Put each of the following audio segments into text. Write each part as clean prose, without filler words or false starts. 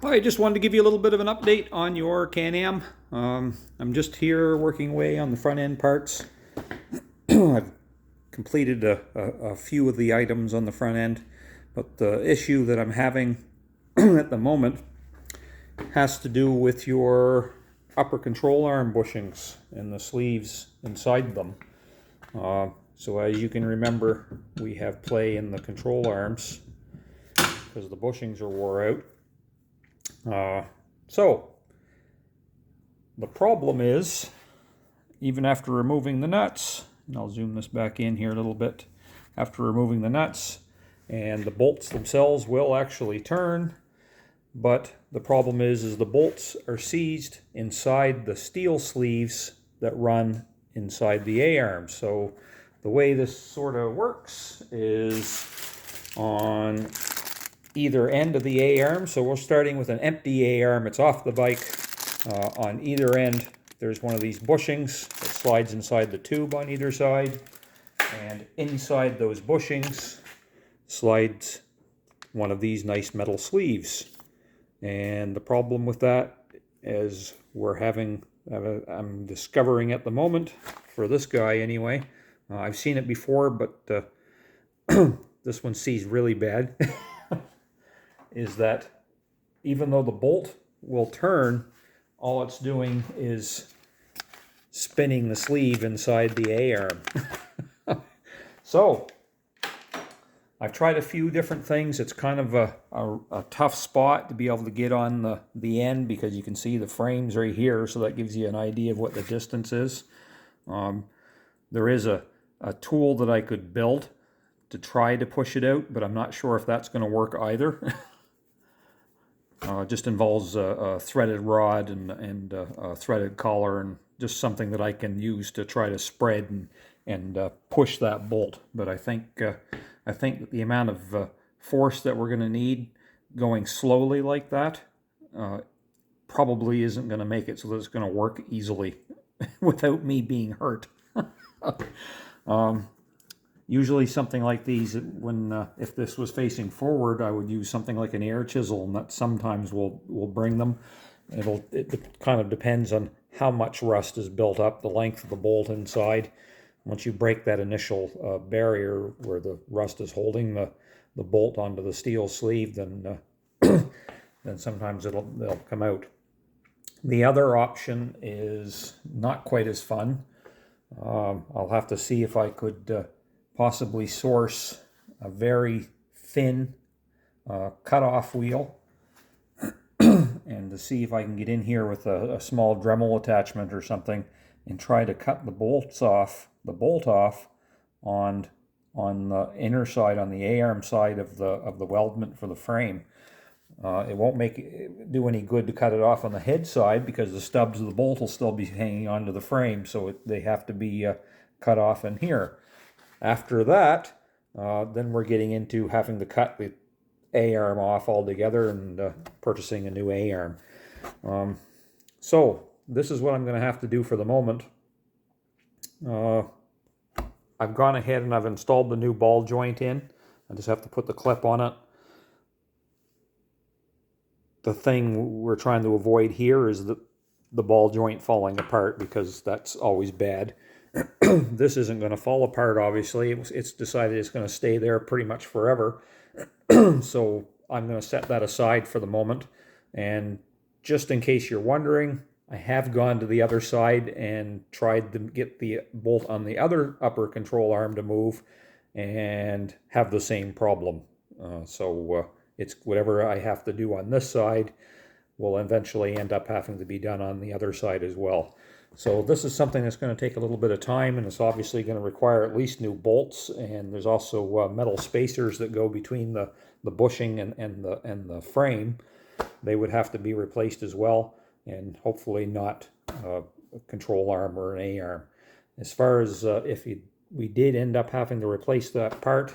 I just wanted to give you a little bit of an update on your Can-Am. I'm just here working away on the front end parts. I've completed a few of the items on the front end, but the issue that I'm having at the moment has to do with your upper control arm bushings and the sleeves inside them. So as you can remember, we have play in the control arms because the bushings are wore out. So the problem is, even after removing the nuts, and I'll zoom this back in here a little bit, after removing the nuts, and the bolts themselves will actually turn, but the problem is the bolts are seized inside the steel sleeves that run inside the A-arm. So the way this sort of works is on either end of the A-arm. So we're starting with an empty A-arm. It's off the bike. On either end, there's one of these bushings that slides inside the tube on either side. And inside those bushings slides one of these nice metal sleeves. And the problem with that is I'm discovering at the moment, for this guy anyway, I've seen it before, but this one sees really bad, is that even though the bolt will turn, all it's doing is spinning the sleeve inside the A-arm. So I've tried a few different things. It's kind of a tough spot to be able to get on the end, because you can see the frame's right here, so that gives you an idea of what the distance is. There is a tool that I could build to try to push it out, but I'm not sure if that's going to work either. It just involves a threaded rod and a threaded collar, and just something that I can use to try to spread and push that bolt. But I think that the amount of force that we're going to need going slowly like that probably isn't going to make it so that it's going to work easily without me being hurt. Usually something like these, if this was facing forward, I would use something like an air chisel, and that sometimes will bring them. It kind of depends on how much rust is built up, the length of the bolt inside. Once you break that initial barrier where the rust is holding the bolt onto the steel sleeve, then then sometimes they'll come out. The other option is not quite as fun. I'll have to see if I could possibly source a very thin cut-off wheel and to see if I can get in here with a small Dremel attachment or something and try to cut the bolt off on the inner side, on the A-arm side of the weldment for the frame. It won't do any good to cut it off on the head side, because the stubs of the bolt will still be hanging onto the frame, so they have to be cut off in here. After that, then we're getting into having to cut the A-arm off altogether and purchasing a new A-arm. So this is what I'm going to have to do for the moment. I've gone ahead and I've installed the new ball joint in. I just have to put the clip on it. The thing we're trying to avoid here is the ball joint falling apart, because that's always bad. This isn't going to fall apart, obviously. It's decided it's going to stay there pretty much forever. So I'm going to set that aside for the moment. And just in case you're wondering, I have gone to the other side and tried to get the bolt on the other upper control arm to move, and have the same problem. It's whatever I have to do on this side will eventually end up having to be done on the other side as well. So this is something that's going to take a little bit of time, and it's obviously going to require at least new bolts, and there's also metal spacers that go between the bushing and the frame. They would have to be replaced as well, and hopefully not a control arm or an A-arm. As far as if we did end up having to replace that part,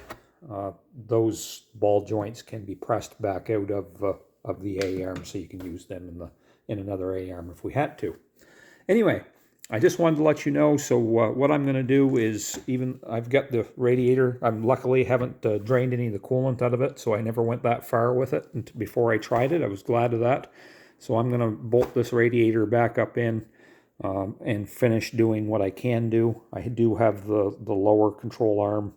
those ball joints can be pressed back out of the A-arm, so you can use them in another A-arm if we had to. Anyway, I just wanted to let you know. So what I'm going to do is, even I've got the radiator. I'm luckily haven't drained any of the coolant out of it, so I never went that far with it. And before I tried it, I was glad of that. So I'm going to bolt this radiator back up in and finish doing what I can do. I do have the lower control arm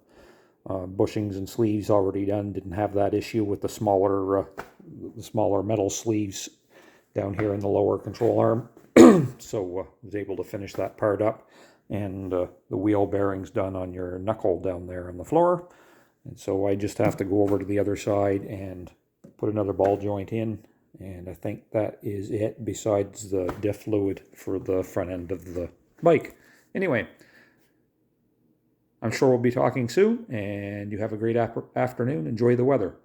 bushings and sleeves already done. Didn't have that issue with the smaller metal sleeves down here in the lower control arm. So was able to finish that part up, and the wheel bearings done on your knuckle down there on the floor. And so I just have to go over to the other side and put another ball joint in, and I think that is it, besides the diff fluid for the front end of the bike. Anyway, I'm sure we'll be talking soon, and you have a great afternoon. Enjoy the weather.